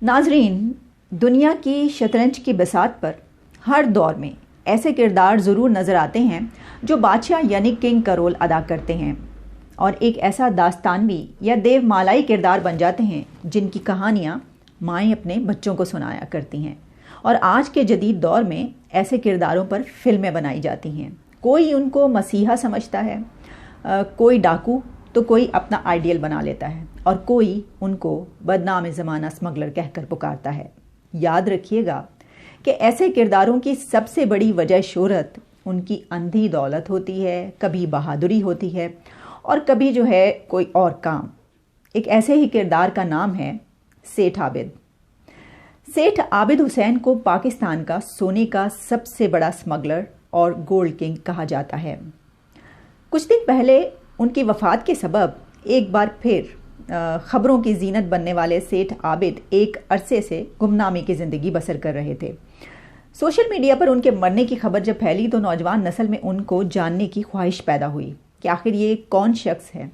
नाजरीन, दुनिया की शतरंज की बिसात पर हर दौर में ऐसे किरदार ज़रूर नज़र आते हैं जो बादशाह यानी किंग का रोल अदा करते हैं और एक ऐसा दास्तानवी या देवमालाई किरदार बन जाते हैं जिनकी कहानियाँ माएँ अपने बच्चों को सुनाया करती हैं। और आज के जदीद दौर में ऐसे किरदारों पर फिल्में बनाई जाती हैं। कोई उनको मसीहा समझता है, कोई डाकू, तो कोई अपना आइडियल बना लेता है और कोई उनको बदनाम ज़माना स्मगलर कहकर पुकारता है। याद रखिएगा कि ऐसे किरदारों की सबसे बड़ी वजह शोहरत उनकी अंधी दौलत होती है, कभी बहादुरी होती है और कभी जो है कोई और काम। एक ऐसे ही किरदार का नाम है सेठ आबिद। सेठ आबिद हुसैन को पाकिस्तान का सोने का सबसे बड़ा स्मगलर और गोल्ड किंग कहा जाता है। कुछ दिन पहले उनकी वफ़ात के सबब एक बार फिर ख़बरों की जीनत बनने वाले सेठ आबिद एक अरसे से गुमनामी की ज़िंदगी बसर कर रहे थे। सोशल मीडिया पर उनके मरने की खबर जब फैली तो नौजवान नस्ल में उनको जानने की ख्वाहिश पैदा हुई कि आखिर ये कौन शख्स है।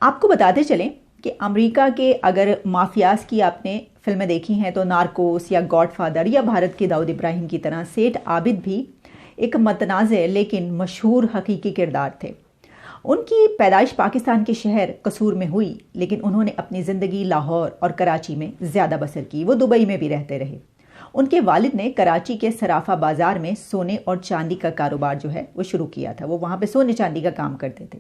आपको बताते चलें कि अमेरिका के अगर माफियाज की आपने फिल्में देखी हैं तो नार्कोस या गॉडफादर या भारत के दाऊद इब्राहिम की तरह सेठ आबिद भी एक मतनाज़े लेकिन मशहूर हकीकी किरदार थे। उनकी पैदाइश पाकिस्तान के शहर कसूर में हुई, लेकिन उन्होंने अपनी ज़िंदगी लाहौर और कराची में ज़्यादा बसर की। वो दुबई में भी रहते रहे। उनके वालिद ने कराची के सराफा बाज़ार में सोने और चांदी का कारोबार जो है वो शुरू किया था। वो वहाँ पे सोने चांदी का काम करते थे।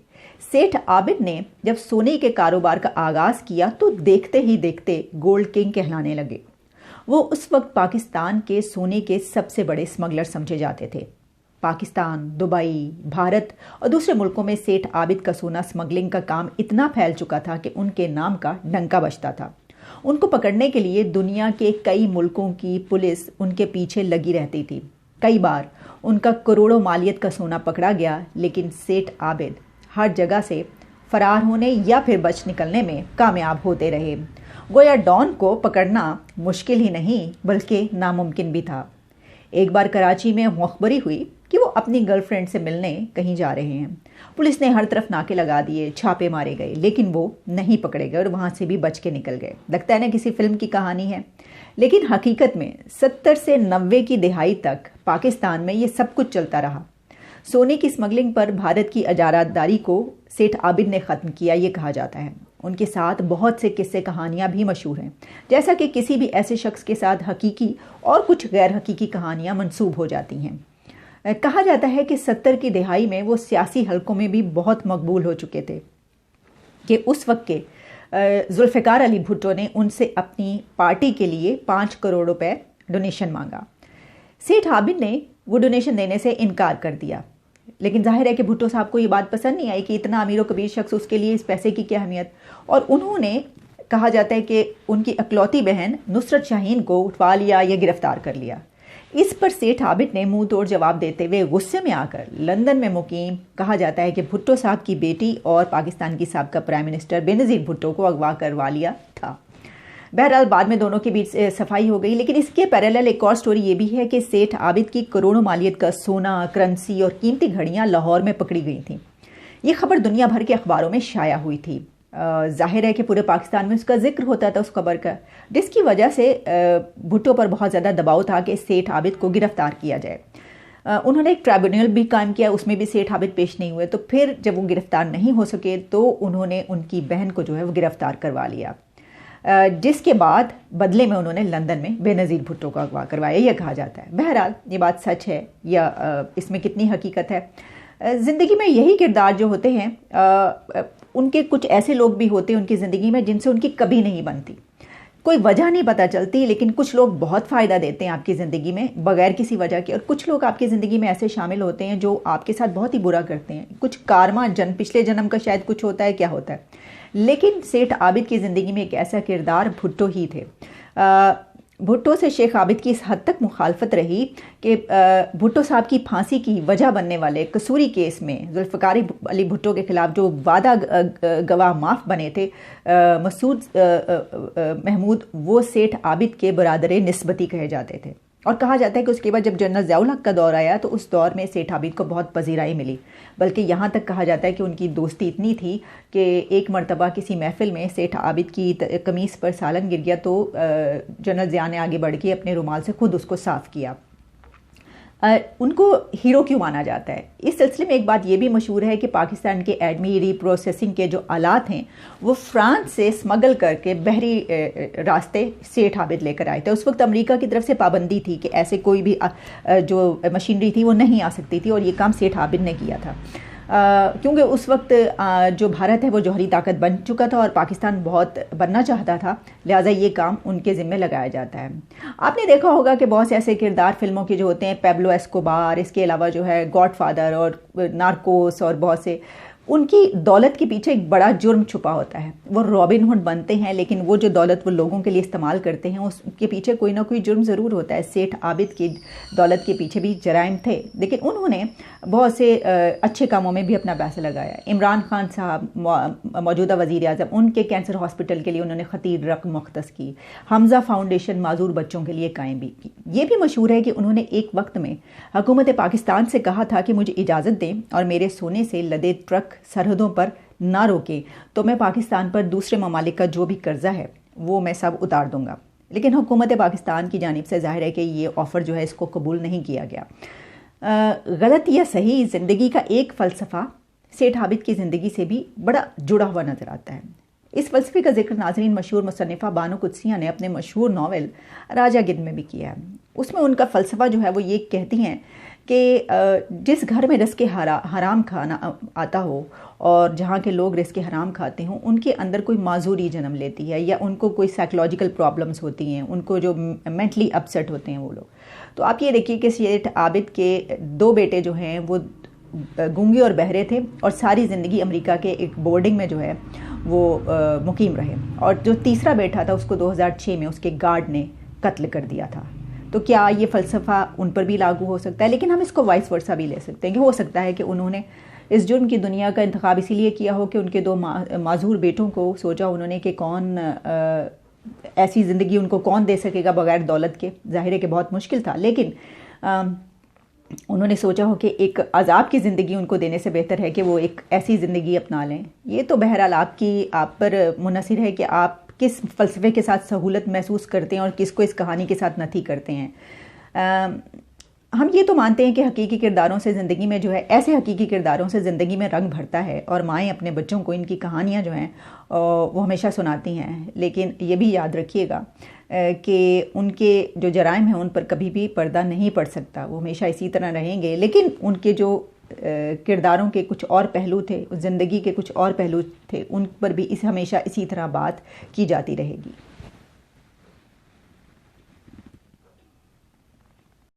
सेठ आबिद ने जब सोने के कारोबार का आगाज़ किया तो देखते ही देखते गोल्ड किंग कहलाने लगे। वो उस वक्त पाकिस्तान के सोने के सबसे बड़े स्मगलर समझे जाते थे। पाकिस्तान, दुबई, भारत और दूसरे मुल्कों में सेठ आबिद का सोना स्मगलिंग का काम इतना फैल चुका था कि उनके नाम का डंका बजता था। उनको पकड़ने के लिए दुनिया के कई मुल्कों की पुलिस उनके पीछे लगी रहती थी। कई बार उनका करोड़ों मालियत का सोना पकड़ा गया, लेकिन सेठ आबिद हर जगह से फरार होने या फिर बच निकलने में कामयाब होते रहे। गोया डॉन को पकड़ना मुश्किल ही नहीं बल्कि नामुमकिन भी था। एक बार कराची में मुखबरी हुई कि वो अपनी गर्लफ्रेंड से मिलने कहीं जा रहे हैं। पुलिस ने हर तरफ नाके लगा दिए, छापे मारे गए, लेकिन वो नहीं पकड़े गए और वहाँ से भी बच के निकल गए। लगता है ना किसी फिल्म की कहानी है, लेकिन हकीकत में 70 से 90 की दिहाई तक पाकिस्तान में ये सब कुछ चलता रहा। सोने की स्मगलिंग पर भारत की इजारातदारी को सेठ आबिद ने ख़त्म किया, ये कहा जाता है। उनके साथ बहुत से किस्से कहानियाँ भी मशहूर हैं, जैसा कि किसी भी ऐसे शख्स के साथ हकीकी और कुछ गैर हकीकी कहानियाँ मंसूब हो जाती हैं। कहा जाता है कि 70 की दिहाई में वो सियासी हलकों में भी बहुत मकबूल हो चुके थे कि उस वक्त के जुल्फ़िकार अली भुट्टो ने उनसे अपनी पार्टी के लिए 5 करोड़ रुपए डोनेशन मांगा। सेठ आबिद ने वो डोनेशन देने से इनकार कर दिया, लेकिन जाहिर है कि भुट्टो साहब को ये बात पसंद नहीं आई कि इतना अमीर व कबीर शख्स, उसके लिए इस पैसे की क्या अहमियत। और उन्होंने, कहा जाता है कि उनकी अकलौती बहन नुसरत शाहीन को उठवा लिया या गिरफ्तार कर लिया। इस पर सेठ आबिद ने मुंह तोड़ जवाब देते हुए गुस्से में आकर लंदन में मुकीम, कहा जाता है कि भुट्टो साहब की बेटी और पाकिस्तान की साबका प्राइम मिनिस्टर बेनज़ीर भुट्टो को अगवा करवा लिया था। बहरहाल बाद में दोनों के बीच सफाई हो गई, लेकिन इसके पैरेलल एक और स्टोरी ये भी है कि सेठ आबिद की करोड़ों मालियत का सोना, करेंसी और कीमती घड़ियाँ लाहौर में पकड़ी गई थी। ये खबर दुनिया भर के अखबारों में शाया हुई थी। जाहिर है कि पूरे पाकिस्तान में उसका जिक्र होता था उस खबर का, जिसकी वजह से भुट्टो पर बहुत ज़्यादा दबाव था कि सेठ आबिद को गिरफ्तार किया जाए। उन्होंने एक ट्राइब्यूनल भी कायम किया, उसमें भी सेठ आबिद पेश नहीं हुए। तो फिर जब वो गिरफ्तार नहीं हो सके तो उन्होंने उनकी बहन को जो है वो गिरफ्तार करवा लिया, जिसके बाद बदले में उन्होंने लंदन में बेनज़ीर भुट्टो को अगवा करवाया, यह कहा जाता है। बहरहाल ये बात सच है या इसमें कितनी हकीकत है, ज़िंदगी में यही किरदार जो होते हैं, उनके कुछ ऐसे लोग भी होते हैं उनकी ज़िंदगी में जिनसे उनकी कभी नहीं बनती, कोई वजह नहीं पता चलती, लेकिन कुछ लोग बहुत फ़ायदा देते हैं आपकी ज़िंदगी में बगैर किसी वजह के। और कुछ लोग आपकी ज़िंदगी में ऐसे शामिल होते हैं जो आपके साथ बहुत ही बुरा करते हैं। कुछ कारमा पिछले जन्म का शायद कुछ होता है, क्या होता है। लेकिन सेठ आबिद की ज़िंदगी में एक ऐसा किरदार भुट्टो ही थे। भुट्टो से शेख आबिद की इस हद तक मुखालफत रही कि भुट्टो साहब की फांसी की वजह बनने वाले कसूरी केस में जुल्फ़िकार अली भुट्टो के खिलाफ जो वादा गवाह माफ़ बने थे, मसूद महमूद, वो सेठ आबिद के बरादर निस्बती कहे जाते थे। और कहा जाता है कि उसके बाद जब जनरल ज़ियाउल हक का दौर आया तो उस दौर में सेठ आबिद को बहुत पजीराई मिली, बल्कि यहाँ तक कहा जाता है कि उनकी दोस्ती इतनी थी कि एक मरतबा किसी महफिल में सेठ आबिद की कमीज़ पर सालन गिर गया तो जनरल ज़िया ने आगे बढ़ के अपने रुमाल से खुद उसको साफ़ किया। उनको हीरो क्यों माना जाता है? इस सिलसिले में एक बात ये भी मशहूर है कि पाकिस्तान के एडमी रीप्रोसेसिंग के जो आलात हैं वो फ्रांस से स्मगल करके बहरी रास्ते सेठ आबिद लेकर आए थे। उस वक्त अमेरिका की तरफ से पाबंदी थी कि ऐसे कोई भी जो मशीनरी थी वो नहीं आ सकती थी, और ये काम सेठ आबिद ने किया था। क्योंकि उस वक्त जो भारत है वो जौहरी ताकत बन चुका था और पाकिस्तान बहुत बनना चाहता था, लिहाजा ये काम उनके ज़िम्मे लगाया जाता है। आपने देखा होगा कि बहुत से ऐसे किरदार फिल्मों के जो होते हैं, पेब्लो एस्कोबार, इसके अलावा जो है गॉडफादर और नार्कोस, और बहुत से उनकी दौलत के पीछे एक बड़ा जुर्म छुपा होता है। वो रॉबिन हुड बनते हैं, लेकिन वो जो दौलत वो लोगों के लिए इस्तेमाल करते हैं उसके पीछे कोई ना कोई जुर्म ज़रूर होता है। सेठ आबिद की दौलत के पीछे भी जराइम थे, लेकिन उन्होंने बहुत से अच्छे कामों में भी अपना पैसा लगाया। इमरान खान साहब मौजूदा वज़ीर आज़म, उनके कैंसर हॉस्पिटल के लिए उन्होंने खतीर रकम मुख्तस की। हमज़ा फाउंडेशन माजूर बच्चों के लिए कायम भी की। ये भी मशहूर है कि उन्होंने एक वक्त में हुकूमत पाकिस्तान से कहा था कि मुझे इजाज़त दें और मेरे सोने से लदे ट्रक सरहदों पर ना रोके तो मैं पाकिस्तान पर दूसरे ममालिक का जो भी कर्जा है वो मैं सब उतार दूंगा। लेकिन हुकूमत पाकिस्तान की जानिब से जाहिर है कि ये ऑफ़र जो है इसको कबूल नहीं किया गया। गलत या सही, ज़िंदगी का एक फ़लसफ़ा सेठ आबिद की ज़िंदगी से भी बड़ा जुड़ा हुआ नज़र आता है। इस फ़लसफ़े का जिक्र नाज़रीन मशहूर मुसन्निफ़ा बानो कुद्सिया ने अपने मशहूर नावल राजा गिद्ध में भी किया है। उसमें उनका फ़लसफ़ा जो है वो ये कहती हैं कि जिस घर में रिज़्क़ हराम खाना आता हो और जहाँ के लोग रिज़्क़ हराम खाते हों, उनके अंदर कोई माजूरी जन्म लेती है या उनको कोई साइकोलॉजिकल प्रॉब्लम्स होती हैं, उनको जो मेंटली अपसेट होते हैं वो लोग। तो आप ये देखिए कि सेठ आबिद के 2 बेटे जो हैं वो गूंगे और बहरे थे और सारी ज़िंदगी अमेरिका के एक बोर्डिंग में जो है वो मुकीम रहे, और जो तीसरा बेटा था उसको 2006 में उसके गार्ड ने कत्ल कर दिया था। तो क्या ये फ़लसफ़ा उन पर भी लागू हो सकता है? लेकिन हम इसको वाइस वर्सा भी ले सकते हैं कि हो सकता है कि उन्होंने इस जुर्म की दुनिया का इंतखाब इसीलिए किया हो कि उनके 2 माजूर बेटों को सोचा उन्होंने कि कौन ऐसी ज़िंदगी उनको कौन दे सकेगा बग़ैर दौलत के। ज़ाहिर है कि बहुत मुश्किल था, लेकिन उन्होंने सोचा हो कि एक अज़ाब की ज़िंदगी उनको देने से बेहतर है कि वो एक ऐसी ज़िंदगी अपना लें। ये तो बहरहाल आप पर मुनहसिर है कि आप किस फ़लसफ़े के साथ सहूलत महसूस करते हैं और किसको इस कहानी के साथ नथी करते हैं। हम ये तो मानते हैं कि हकीकी किरदारों से ज़िंदगी में जो है, ऐसे हकीकी किरदारों से ज़िंदगी में रंग भरता है और माएँ अपने बच्चों को इनकी कहानियाँ जो हैं वो हमेशा सुनाती हैं। लेकिन ये भी याद रखिएगा कि उनके जो जराइम हैं उन पर कभी भी पर्दा नहीं पड़ सकता, वो हमेशा इसी तरह रहेंगे। लेकिन उनके जो किरदारों के कुछ और पहलू थे, ज़िंदगी के कुछ और पहलू थे, उन पर भी हमेशा इसी तरह बात की जाती रहेगी।